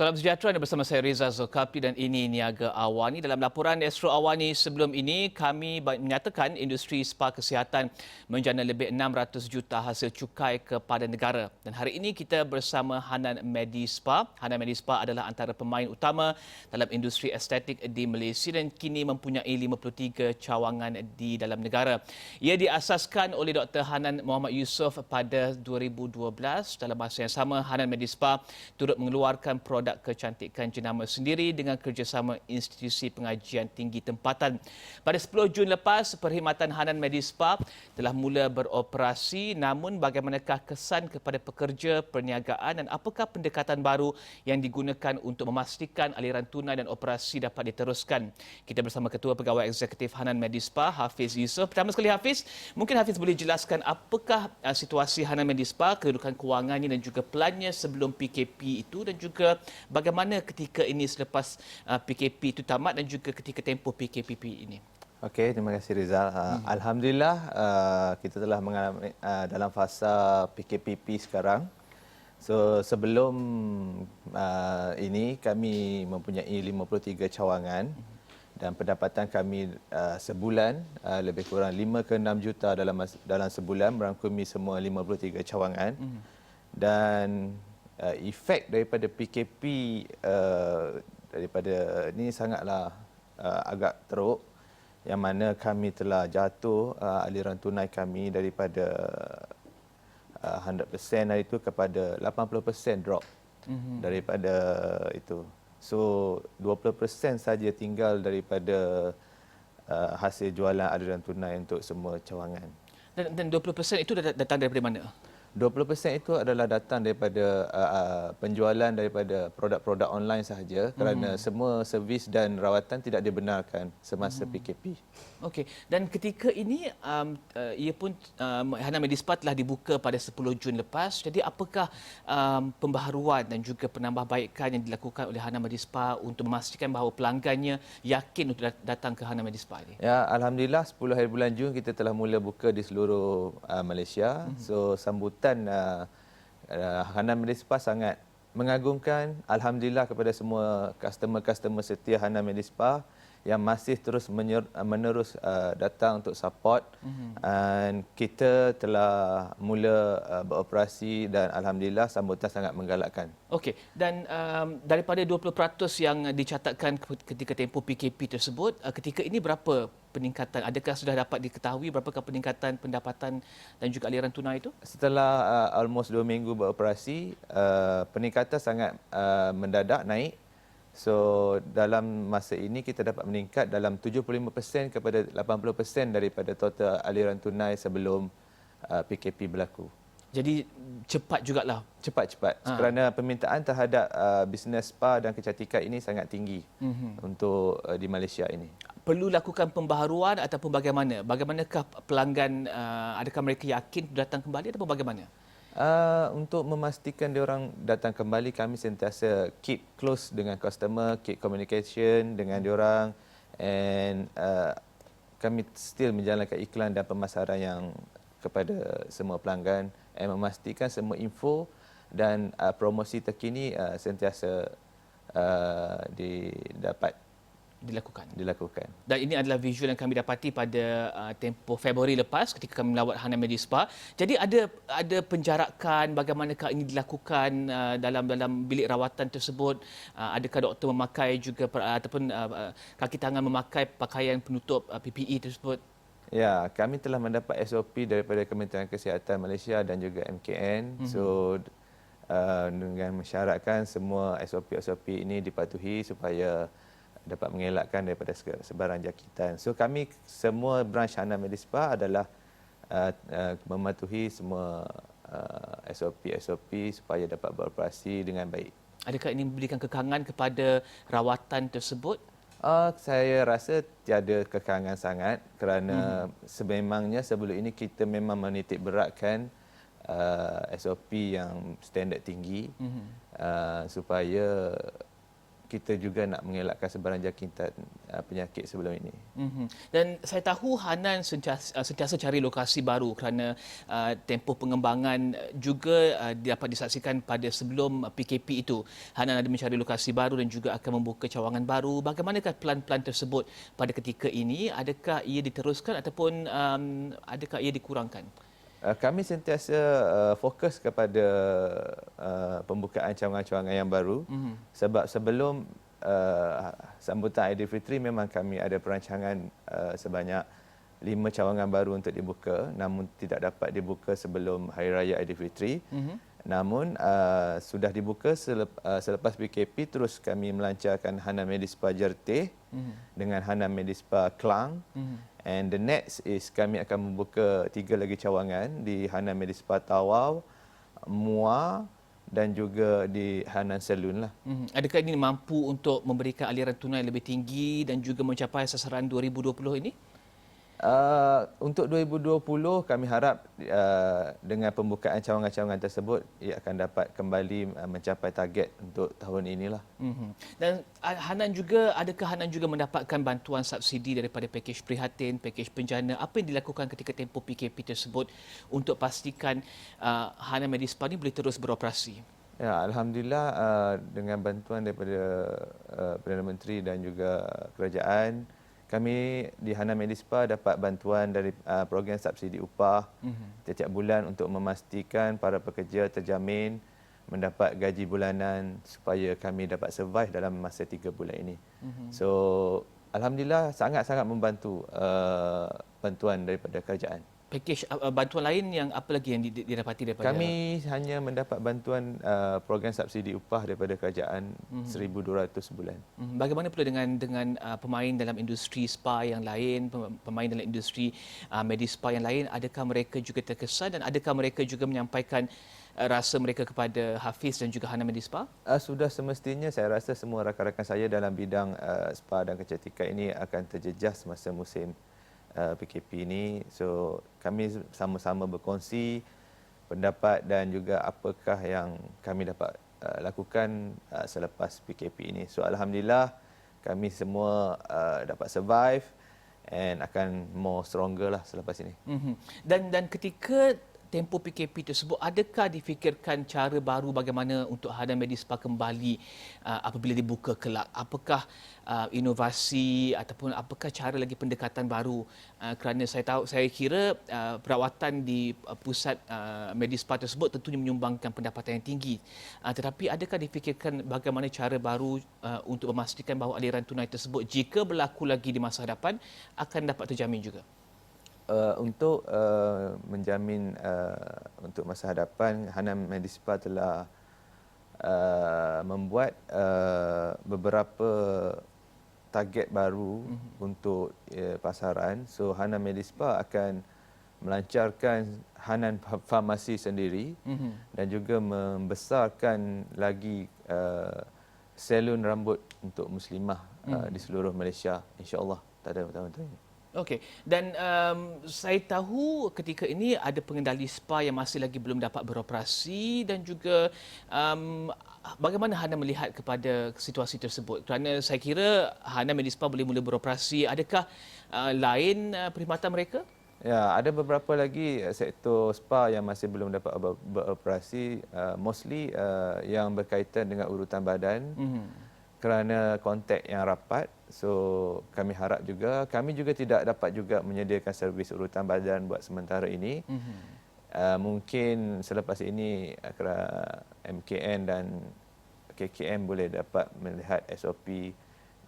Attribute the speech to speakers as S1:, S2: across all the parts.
S1: Salam sejahtera, Anda bersama saya Reza Zulkafli dan ini Niaga Awani. Dalam laporan Astro Awani sebelum ini, kami menyatakan industri spa kesihatan menjana lebih 600 juta hasil cukai kepada negara. Dan hari ini kita bersama Hanan Medispa. Hanan Medispa adalah antara pemain utama dalam industri estetik di Malaysia dan kini mempunyai 53 cawangan di dalam negara. Ia diasaskan oleh Dr. Hanan Muhammad Yusof pada 2012. Dalam masa yang sama, Hanan Medispa turut mengeluarkan produk kecantikan jenama sendiri dengan kerjasama institusi pengajian tinggi tempatan. Pada 10 Jun lepas, Perkhidmatan Hanan Medispa telah mula beroperasi, namun bagaimanakah kesan kepada pekerja, perniagaan dan apakah pendekatan baru yang digunakan untuk memastikan aliran tunai dan operasi dapat diteruskan? Kita bersama Ketua Pegawai Eksekutif Hanan Medispa, Hafiz Yusof. Pertama sekali Hafiz, mungkin Hafiz boleh jelaskan apakah situasi Hanan Medispa, kedudukan kewangannya dan juga pelannya sebelum PKP itu dan juga bagaimana ketika ini selepas PKP itu tamat dan juga ketika tempoh PKPP ini?
S2: Okey, terima kasih Rizal. Alhamdulillah kita telah mengalami dalam fasa PKPP sekarang. So sebelum ini kami mempunyai 53 cawangan dan pendapatan kami sebulan lebih kurang 5 ke 6 juta dalam sebulan merangkumi semua 53 cawangan. Dan efek daripada PKP daripada ini sangatlah agak teruk, yang mana kami telah jatuh aliran tunai kami daripada 100% hari itu kepada 80% drop daripada itu. So 20% saja tinggal daripada hasil jualan aliran tunai untuk semua cawangan.
S1: Dan 20% itu datang daripada mana?
S2: 20% itu adalah datang daripada penjualan daripada produk-produk online sahaja kerana semua servis dan rawatan tidak dibenarkan semasa PKP.
S1: Okey, dan ketika ini ia pun Hanan Medispa telah dibuka pada 10 Jun lepas. Jadi apakah pembaharuan dan juga penambahbaikan yang dilakukan oleh Hanan Medispa untuk memastikan bahawa pelanggannya yakin untuk datang ke Hanan Medispa ini?
S2: Ya, alhamdulillah 10 hari bulan Jun kita telah mula buka di seluruh Malaysia. So sambutan Hanan Medispa sangat mengagumkan. Alhamdulillah kepada semua customer-customer setia Hanan Medispa yang masih terus menerus datang untuk support. Dan kita telah mula beroperasi dan alhamdulillah sambutan sangat menggalakkan.
S1: Okey, dan daripada 20% yang dicatatkan ketika tempoh PKP tersebut, ketika ini berapa peningkatan? Adakah sudah dapat diketahui berapakah peningkatan pendapatan dan juga aliran tunai itu?
S2: Setelah almost 2 minggu beroperasi, peningkatan sangat mendadak naik. So dalam masa ini kita dapat meningkat dalam 75% kepada 80% daripada total aliran tunai sebelum PKP berlaku.
S1: Jadi cepat jugalah.
S2: Cepat-cepat. Kerana permintaan terhadap bisnes spa dan kecantikan ini sangat tinggi untuk di Malaysia ini.
S1: Perlu lakukan pembaharuan ataupun bagaimana? Bagaimanakah pelanggan, adakah mereka yakin datang kembali ataupun bagaimana?
S2: Untuk memastikan diorang datang kembali, kami sentiasa keep close dengan customer, keep communication dengan diorang, and kami still menjalankan iklan dan pemasaran yang kepada semua pelanggan dan memastikan semua info dan promosi terkini sentiasa dilakukan.
S1: Dan ini adalah visual yang kami dapati pada tempoh Februari lepas ketika kami melawat Hanan Medispa. Jadi ada penjarakan bagaimanakah ini dilakukan dalam bilik rawatan tersebut? Adakah doktor memakai juga ataupun kaki tangan memakai pakaian penutup PPE tersebut?
S2: Ya, kami telah mendapat SOP daripada Kementerian Kesihatan Malaysia dan juga MKN. So dengan mensyaratkan semua SOP-SOP ini dipatuhi supaya dapat mengelakkan daripada sebarang jangkitan. So kami semua branch Hanan Medispa adalah mematuhi semua SOP supaya dapat beroperasi dengan baik.
S1: Adakah ini memberikan kekangan kepada rawatan tersebut?
S2: Saya rasa tiada kekangan sangat kerana sememangnya sebelum ini kita memang menitik beratkan SOP yang standard tinggi supaya kita juga nak mengelakkan sebarang jangkitan penyakit sebelum ini.
S1: Dan saya tahu Hanan sentiasa cari lokasi baru kerana tempoh pengembangan juga dapat disaksikan pada sebelum PKP itu. Hanan ada mencari lokasi baru dan juga akan membuka cawangan baru. Bagaimanakah plan-plan tersebut pada ketika ini? Adakah ia diteruskan ataupun adakah ia dikurangkan?
S2: Kami sentiasa fokus kepada pembukaan cawangan-cawangan yang baru sebab sebelum sambutan Aidilfitri memang kami ada perancangan sebanyak 5 cawangan baru untuk dibuka, namun tidak dapat dibuka sebelum Hari Raya Aidilfitri. Namun sudah dibuka selepas PKP, terus kami melancarkan Hanan Medispa Jerteh dengan Hanan Medispa Klang. And the next is kami akan membuka 3 lagi cawangan di Hanan Medispa Tawau, Muar dan juga di Hanan Selun lah.
S1: Adakah ini mampu untuk memberikan aliran tunai lebih tinggi dan juga mencapai sasaran 2020 ini?
S2: Untuk 2020 kami harap dengan pembukaan cawangan-cawangan tersebut ia akan dapat kembali mencapai target untuk tahun inilah.
S1: Dan adakah Hanan juga mendapatkan bantuan subsidi daripada pakej prihatin, pakej penjana? Apa yang dilakukan ketika tempoh PKP tersebut untuk pastikan Hanan Medispa ini boleh terus beroperasi?
S2: Ya, alhamdulillah dengan bantuan daripada Perdana Menteri dan juga kerajaan, kami di Hanan Medispa dapat bantuan dari program subsidi upah setiap bulan untuk memastikan para pekerja terjamin mendapat gaji bulanan supaya kami dapat survive dalam masa 3 bulan ini. So, alhamdulillah sangat-sangat membantu bantuan daripada kerajaan.
S1: Pakej bantuan lain yang apa lagi yang didapati daripada
S2: Kami hanya mendapat bantuan program subsidi upah daripada kerajaan 1,200 sebulan.
S1: Bagaimana pula dengan pemain dalam industri spa yang lain, pemain dalam industri medispa yang lain, adakah mereka juga terkesan dan adakah mereka juga menyampaikan rasa mereka kepada Hafiz dan juga Hanan Medispa?
S2: Sudah semestinya saya rasa semua rakan-rakan saya dalam bidang spa dan kecantikan ini akan terjejas semasa musim PKP ini. So kami sama-sama berkongsi pendapat dan juga apakah yang kami dapat lakukan selepas PKP ini. So alhamdulillah kami semua dapat survive and akan more stronger lah selepas ini.
S1: Dan ketika tempoh PKP tersebut, adakah difikirkan cara baru bagaimana untuk Hanan Medispa kembali apabila dibuka kelak? Apakah inovasi ataupun apakah cara lagi pendekatan baru? Kerana saya kira perawatan di pusat Medispa tersebut tentunya menyumbangkan pendapatan yang tinggi. Tetapi adakah difikirkan bagaimana cara baru untuk memastikan bahawa aliran tunai tersebut jika berlaku lagi di masa hadapan akan dapat terjamin juga?
S2: Untuk menjamin untuk masa hadapan, Hanan Medispa telah membuat beberapa target baru untuk pasaran. So Hanan Medispa akan melancarkan Hanan Farmasi sendiri dan juga membesarkan lagi salon rambut untuk muslimah di seluruh Malaysia, insya-Allah pada tahun-tahun ini.
S1: Okey, dan saya tahu ketika ini ada pengendali spa yang masih lagi belum dapat beroperasi dan juga bagaimana Hanan melihat kepada situasi tersebut? Kerana saya kira Hanan Medispa boleh mula beroperasi. Adakah lain perkhidmatan mereka?
S2: Ya, ada beberapa lagi sektor spa yang masih belum dapat beroperasi, mostly yang berkaitan dengan urutan badan. Kerana kontak yang rapat, so kami harap juga, kami juga tidak dapat juga menyediakan servis urutan badan buat sementara ini. Mungkin selepas ini MKN dan KKM boleh dapat melihat SOP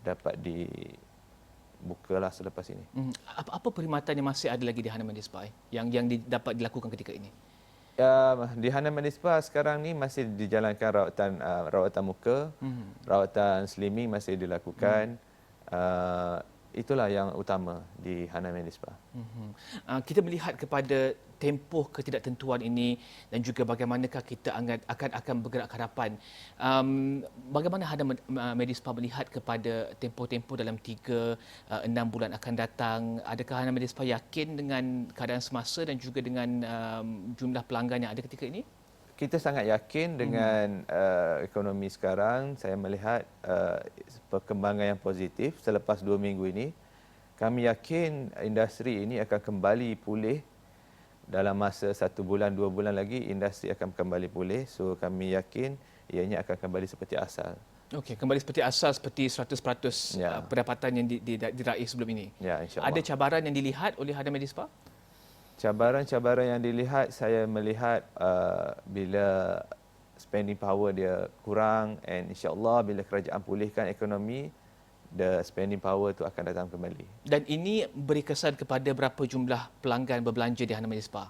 S2: dapat dibukalah selepas ini.
S1: Apa perkhidmatan yang masih ada lagi di Hanan Medispa yang dapat dilakukan ketika ini?
S2: Di Hanan Medispa sekarang ni masih dijalankan rawatan muka, rawatan slimming masih dilakukan. Itulah yang utama di Hanan Medispa.
S1: Kita melihat kepada tempoh ketidaktentuan ini dan juga bagaimanakah kita akan bergerak ke hadapan. Bagaimana Hanan Medispa melihat kepada tempoh-tempoh dalam 3-6 bulan akan datang? Adakah Hanan Medispa yakin dengan keadaan semasa dan juga dengan jumlah pelanggan yang ada ketika ini?
S2: kita sangat yakin dengan ekonomi sekarang. Saya melihat perkembangan yang positif selepas 2 minggu ini. Kami yakin industri ini akan kembali pulih dalam masa 1 bulan, 2 bulan lagi industri akan kembali pulih. So kami yakin ianya akan kembali seperti asal.
S1: Okey, kembali seperti asal, seperti 100% pendapatan yang diraih sebelum ini.
S2: Ya, insya-Allah.
S1: Ada cabaran yang dilihat oleh Hana Medispa?
S2: Cabaran-cabaran yang dilihat, saya melihat bila spending power dia kurang, and insya-Allah bila kerajaan pulihkan ekonomi, the spending power itu akan datang kembali.
S1: Dan ini beri kesan kepada berapa jumlah pelanggan berbelanja di Hana Medispa?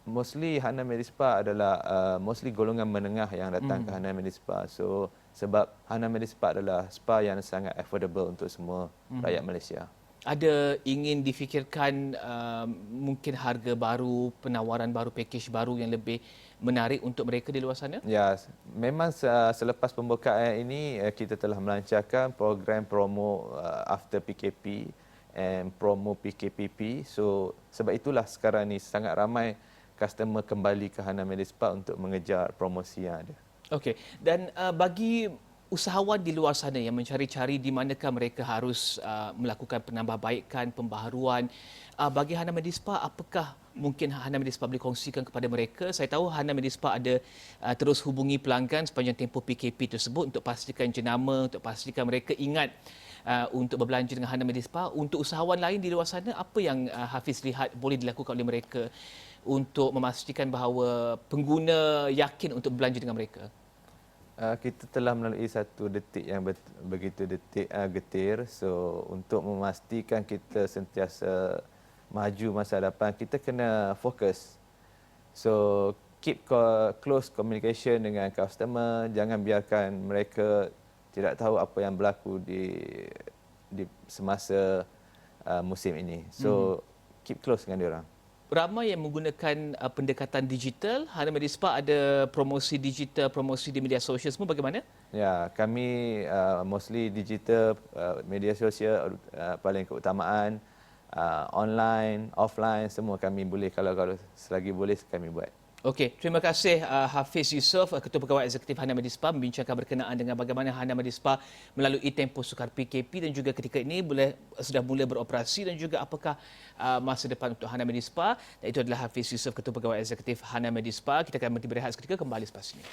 S2: Mostly Hana Medispa adalah mostly golongan menengah yang datang ke Hana Medispa. So sebab Hana Medispa adalah spa yang sangat affordable untuk semua rakyat Malaysia.
S1: Ada ingin difikirkan mungkin harga baru, penawaran baru, pakej baru yang lebih menarik untuk mereka di luar sana?
S2: Ya, memang selepas pembukaan ini kita telah melancarkan program promo after PKP and promo PKPP. So sebab itulah sekarang ni sangat ramai customer kembali ke Hana Medispa untuk mengejar promosi yang ada.
S1: Okey, dan bagi usahawan di luar sana yang mencari-cari di manakah mereka harus melakukan penambahbaikan, pembaharuan, bagi Hana Medispa, apakah mungkin Hana Medispa boleh kongsikan kepada mereka? Saya tahu Hana Medispa ada terus hubungi pelanggan sepanjang tempoh PKP tersebut untuk pastikan jenama, untuk pastikan mereka ingat untuk berbelanja dengan Hana Medispa. Untuk usahawan lain di luar sana, apa yang Hafiz lihat boleh dilakukan oleh mereka untuk memastikan bahawa pengguna yakin untuk berbelanja dengan mereka?
S2: Kita telah melalui satu detik yang begitu getir. So untuk memastikan kita sentiasa maju masa depan, kita kena fokus. So keep close communication dengan customer, jangan biarkan mereka tidak tahu apa yang berlaku di semasa musim ini. So keep close dengan diorang.
S1: Ramai yang menggunakan pendekatan digital. Hana Medispa ada promosi digital, promosi di media sosial semua bagaimana?
S2: Ya, kami mostly digital, media sosial paling keutamaan, online, offline, semua kami boleh, kalau selagi boleh kami buat.
S1: Okey, terima kasih Hafiz Yusof, Ketua Pegawai Eksekutif Hana Medispa, membincangkan berkenaan dengan bagaimana Hana Medispa melalui tempoh sukar PKP dan juga ketika ini sudah mula beroperasi, dan juga apakah masa depan untuk Hana Medispa. Dan itu adalah Hafiz Yusof, Ketua Pegawai Eksekutif Hana Medispa. Kita akan berhenti berehat seketika, kembali selepas ini.